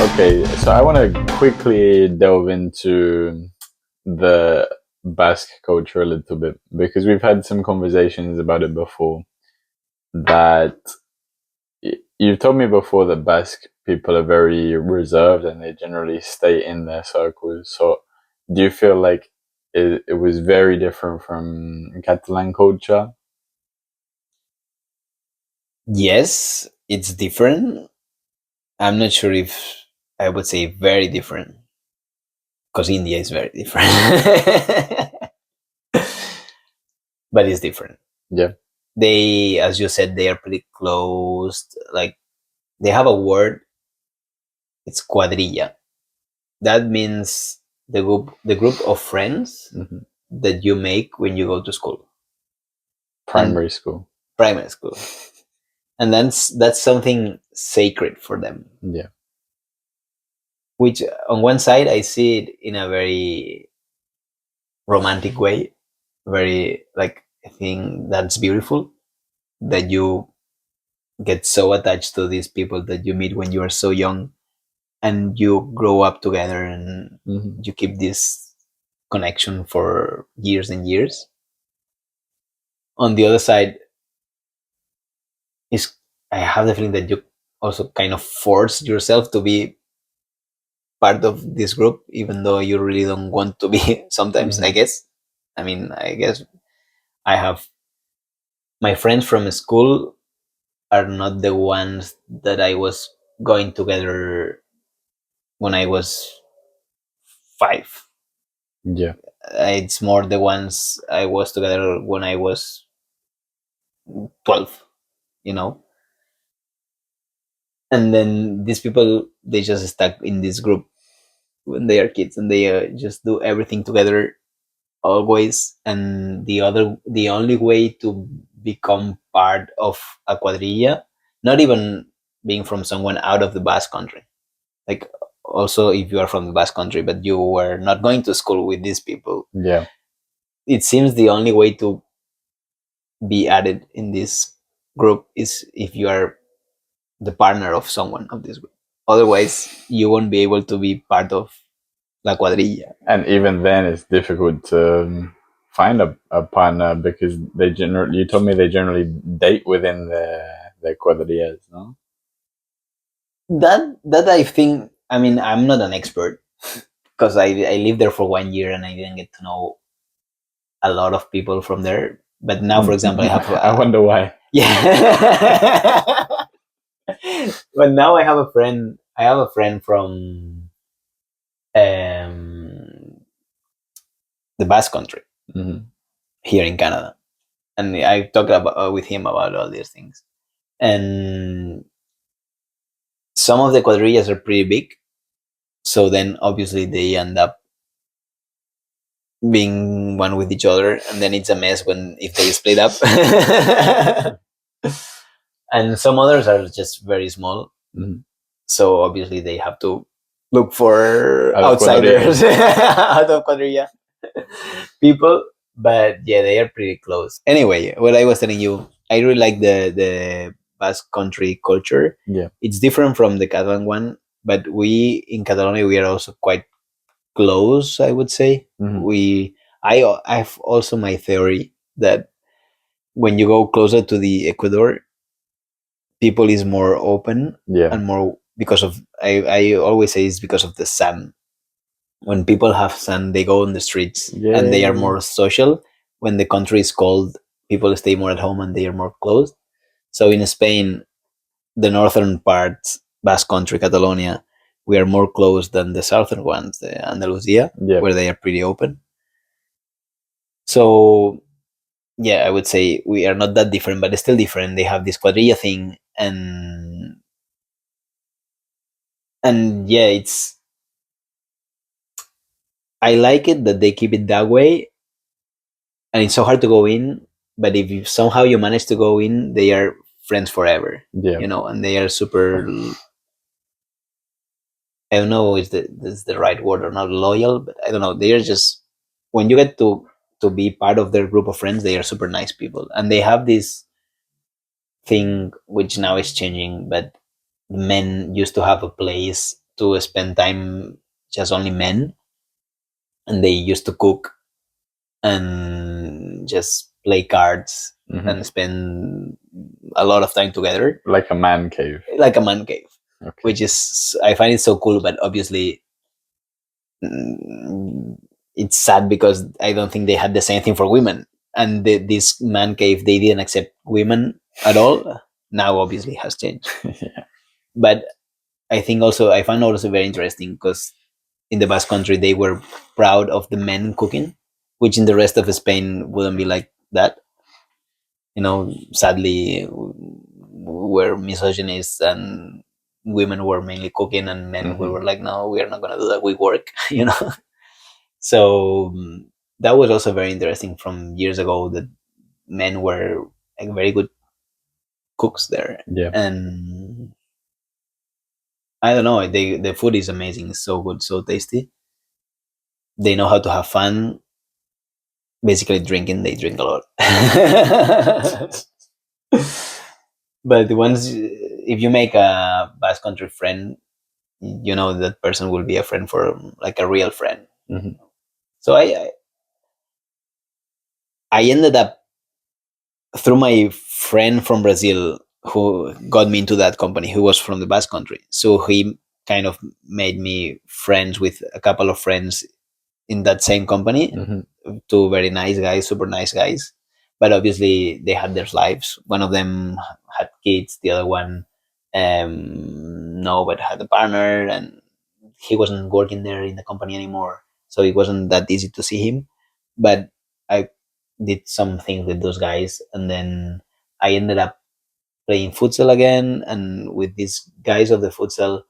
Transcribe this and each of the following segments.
Okay, so I want to quickly delve into the Basque culture a little bit because we've had some conversations about it before. That you've told me before that Basque people are very reserved and they generally stay in their circles. So, do you feel like it was very different from Catalan culture? Yes, it's different. I'm not sure if I would say very different because India is very different, but it's different. Yeah, They, as you said, they are pretty closed. Like they have a word. It's quadrilla. That means the group of friends hmm that you make when you go to school and primary school. primary school, and that's something sacred for them. Yeah, Which on one side I see it in a very romantic way, very like I think that's beautiful that you get so attached to these people that you meet when you are so young and you grow up together and hmm you keep this connection for years and years. On the other side is I have the feeling that you also kind of force yourself to be part of this group even though you really don't want to be sometimes, I hmm guess. I mean, I guess I have my friends from school are not the ones that I was going together when I was 5. yeah, It's more the ones I was together when I was 12, you know? And then these people, they just stuck in this group when they are kids and they just do everything together always. And the only way to become part of a quadrilla, not even being from someone out of the Basque country, like also if you are from the Basque country but you were not going to school with these people, yeah. it seems the only way to be added in this group is if you are the partner of someone of this group. Otherwise you won't be able to be part of la cuadrilla. And even then, it's difficult to find a partner because they generally. You told me they generally date within the quadrillas, no? That I think, I mean, I'm not an expert because I lived there for 1 year and I didn't get to know a lot of people from there. But now, for example, I have I wonder why. yeah. But now I have a friend. I have a friend from um, the Basque country hmm here in Canada, and I talked about with him about all these things. And some of the quadrillas are pretty big, so then obviously they end up being one with each other, and then it's a mess when if they split up. And some others are just very small, hmm so obviously they have to look for Out of outsiders quadrillas. out of quadrilla people. But yeah, they are pretty close. Anyway, what I was telling you, I really like the Basque country culture. Yeah. It's different from the Catalan one, but we in Catalonia we are also quite close, I would say. hmm I've also my theory that when you go closer to the Ecuador, people is more open Yeah. and more because of I always say it's because of the sun. When people have sun, they go on the streets and they are Yeah. more social. When the country is cold, people stay more at home and they are more closed. So in Spain, the northern parts, Basque country, Catalonia, we are more closed than the southern ones, the Andalusia, Yeah. where they are pretty open. So yeah, I would say we are not that different, but it's still different. They have this quadrilla thing, and yeah, it's I like it that they keep it that way, and it's so hard to go in. But if you somehow you manage to go in, they are friends forever, Yeah. and they are super. I don't know if that's the right word or not, loyal, but I don't know. They are just when you get to be part of their group of friends, they are super nice people, and they have this thing which now is changing, but men used to have a place to spend time, just only men, and they used to cook and just play cards Hmm. and spend a lot of time together, Like a man cave. like a man cave, Okay. which is, I find it so cool. But obviously, mm, it's sad because I don't think they had the same thing for women. And this man cave, they didn't accept women at all. Now, obviously, it has changed. Yeah. But I think also I found also very interesting because in the Basque country they were proud of the men cooking, which in the rest of Spain wouldn't be like that. Sadly, were misogynists and women were mainly cooking, and men we Hmm. were like, no, we are not gonna do that. We work, So that was also very interesting from years ago that men were like very good cooks there, Yeah. and I don't know, the food is amazing. It's so good, so tasty. They know how to have fun. Basically, drinking, they drink a lot. But once, if you make a Basque country friend, that person will be a friend for like a real friend. Hmm. So I ended up through my friend from Brazil who got me into that company, who was from the Basque country. So he kind of made me friends with a couple of friends in that same company, Hmm. two very nice guys, super nice guys. But obviously, they had their lives. One of them had kids. The other one, no, but had a partner, and he wasn't working there in the company anymore. So it wasn't that easy to see him. But I did some things with those guys, and then I ended up playing futsal again. And with these guys of the futsal,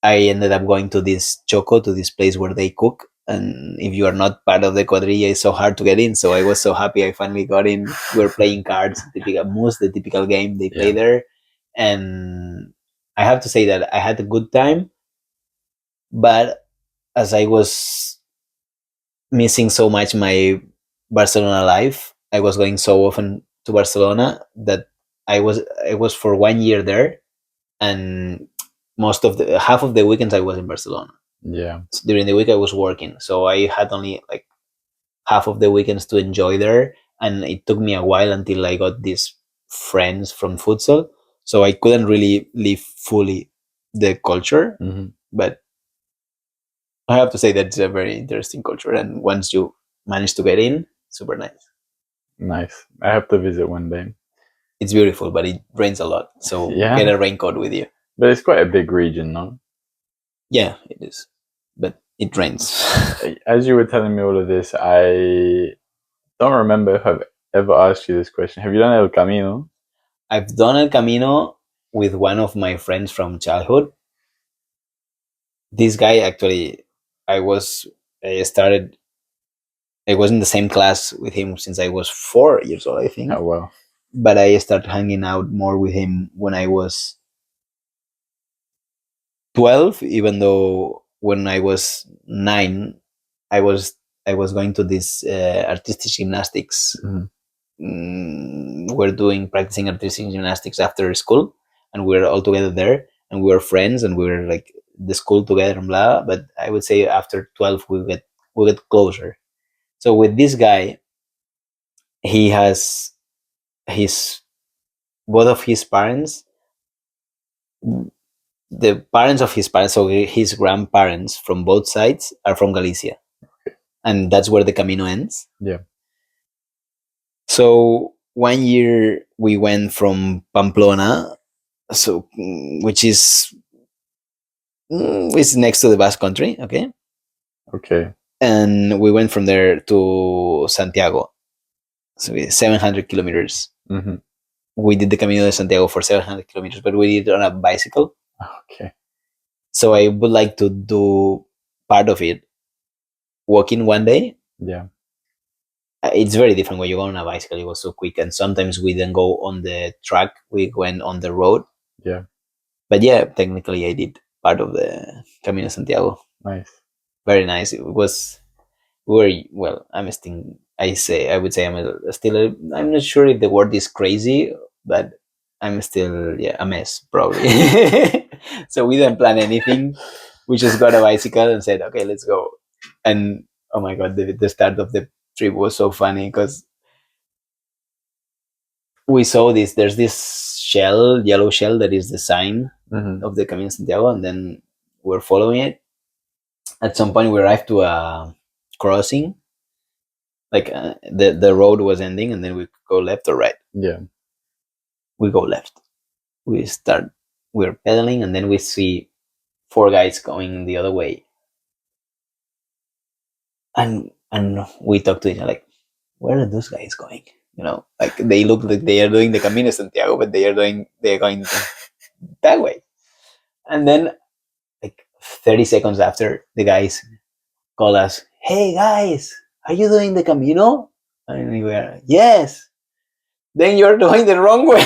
I ended up going to this Choco, to this place where they cook. And if you are not part of the quadrilla, it's so hard to get in. So I was so happy I finally got in. We were playing cards, typical moose, the typical game they play Yeah. there. And I have to say that I had a good time. But as I was missing so much my Barcelona life, I was going so often to Barcelona that I was for 1 year there, and most of the half of the weekends I was in Barcelona. Yeah. During the week I was working, so I had only like half of the weekends to enjoy there, and it took me a while until I got these friends from futsal, so I couldn't really live fully the culture. Hmm. But I have to say that it's a very interesting culture, and once you manage to get in, super nice. Nice. I have to visit one day. It's beautiful, but it rains a lot, so get Yeah. a raincoat with you. But it's quite a big region, no? Yeah, it is, but it rains. As you were telling me all of this, I don't remember if I've ever asked you this question. Have you done El Camino? I've done El Camino with one of my friends from childhood. This guy actually, I was I started I was in the same class with him since I was 4 years old, I Oh, think. well. But I started hanging out more with him when I was 12, even though when I was 9, I was I was going to this artistic gymnastics. Hmm. We're doing practicing artistic gymnastics after school, and we were all together there, and we were friends, and we were like the school together and blah. But I would say after 12, we get closer. So with this guy, he has his both of his parents, the parents of his parents, so his grandparents from both sides are from Galicia, and that's where the Camino ends. Yeah. So 1 year we went from Pamplona, so which is next to the Basque country, okay, Okay. and we went from there to Santiago, so it's 700 kilometers. Hmm. We did the Camino de Santiago for 700 kilometers, but we did it on a bicycle. Okay. So I would like to do part of it walking one day. Yeah. It's very different when you go on a bicycle. It was so quick, and sometimes we didn't go on the track. We went on the road. Yeah. But yeah, technically, I did part of the Camino Santiago. Nice. Very nice. It was very well. I'm still. I would say still. I'm not sure if the word is crazy, but I'm still, yeah, a mess probably. So we didn't plan anything. We just got a bicycle and said, okay, let's go. And oh my god, the start of the trip was so funny because we saw this. There's this shell, yellow shell, that is the sign Mhm. of the Camino de Santiago, and then we're following it. At some point, we arrived to a crossing. Like the road was ending, and then we could go left or right. Yeah. We go left. We start. We're pedaling, and then we see four guys going the other way, and we talk to each other like, where are those guys going? You know, like they look like they are doing the Camino de Santiago, but they're going that way. And then like 30 seconds after, the guys call us, hey guys, are you doing the Camino? And we were, yes. Then you're doing the wrong way.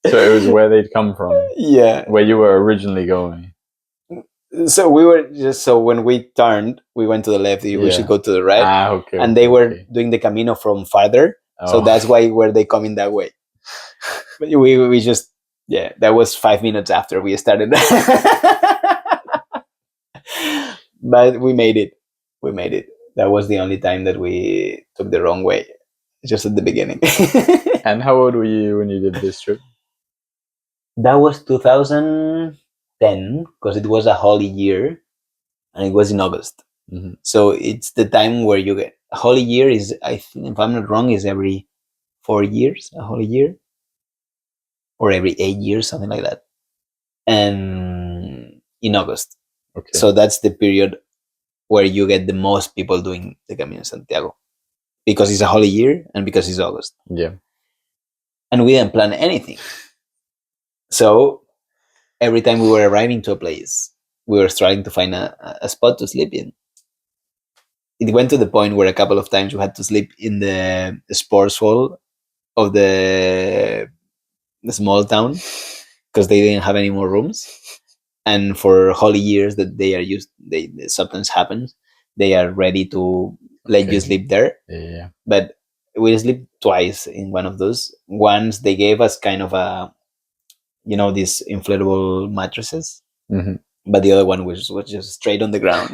So it was where they'd come from, Yeah. where you were originally going. So we were just, so when we turned, we went to the left. We should go to the right. Okay. And they were doing the Camino from farther. So that's why were they coming that way. But we just, yeah, that was 5 minutes after we started. But we made it. We made it. That was the only time that we took the wrong way, just at the beginning. And how old were you when you did this trip? That was 2010 because it was a holy year, and it was in August. Mhm. So it's the time where you get a holy year is, I think, if I'm not wrong, is every 4 years, a holy year, or every 8 years, something like that. And in August. Okay. So that's the period where you get the most people doing the Camino de Santiago, because it's a holy year and because it's August. Yeah. And we didn't plan anything. So every time we were arriving to a place, we were trying to find a spot to sleep in. It went to the point where a couple of times we had to sleep in the sports hall of the small town because they didn't have any more rooms. And for holy years that they are used, they sometimes happens, they are ready to let you sleep there. Yeah. But we sleep twice in one of those. Once they gave us kind of a, these inflatable mattresses, Mhm. but the other one was just straight on the ground.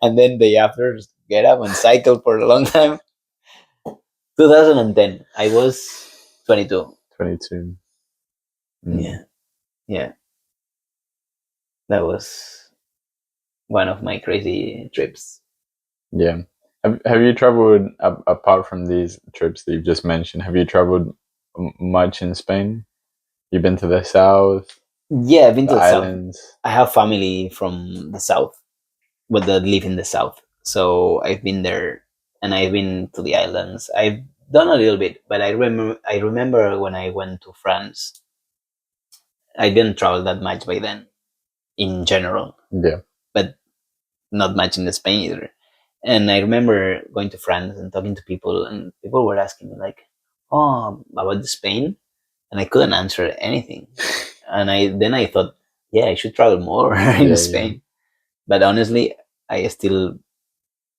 And then they after get up and cycle for a long time. 2010, I was 22. 22. Yeah, that was one of my crazy trips. Yeah. Have you traveled, apart from these trips that you've just mentioned, have you traveled much in Spain? You've been to the south, Yeah, I've been the to the south. islands? I have family from the south, but that live in the south. So I've been there, and I've been to the islands. I've done a little bit, but I remember when I went to France, I didn't travel that much by then, in general, Yeah. but not much in Spain either. And I remember going to France and talking to people, and people were asking me like, "Oh, about Spain," and I couldn't answer anything. And I thought, yeah, I should travel more in Spain. But honestly, I still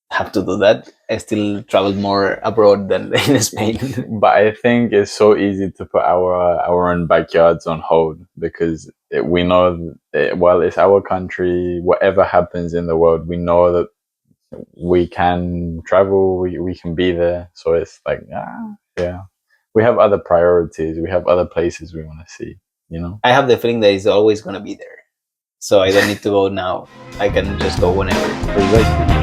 have to do that. I still travel more abroad than in Spain. But I think it's so easy to put our own backyards on hold because we know that, well, it's our country. Whatever happens in the world, we know that we can travel. We can be there. So it's like, yeah, we have other priorities. We have other places we want to see. I have the feeling that it's always going to be there. So I don't need to go now. I can just go whenever.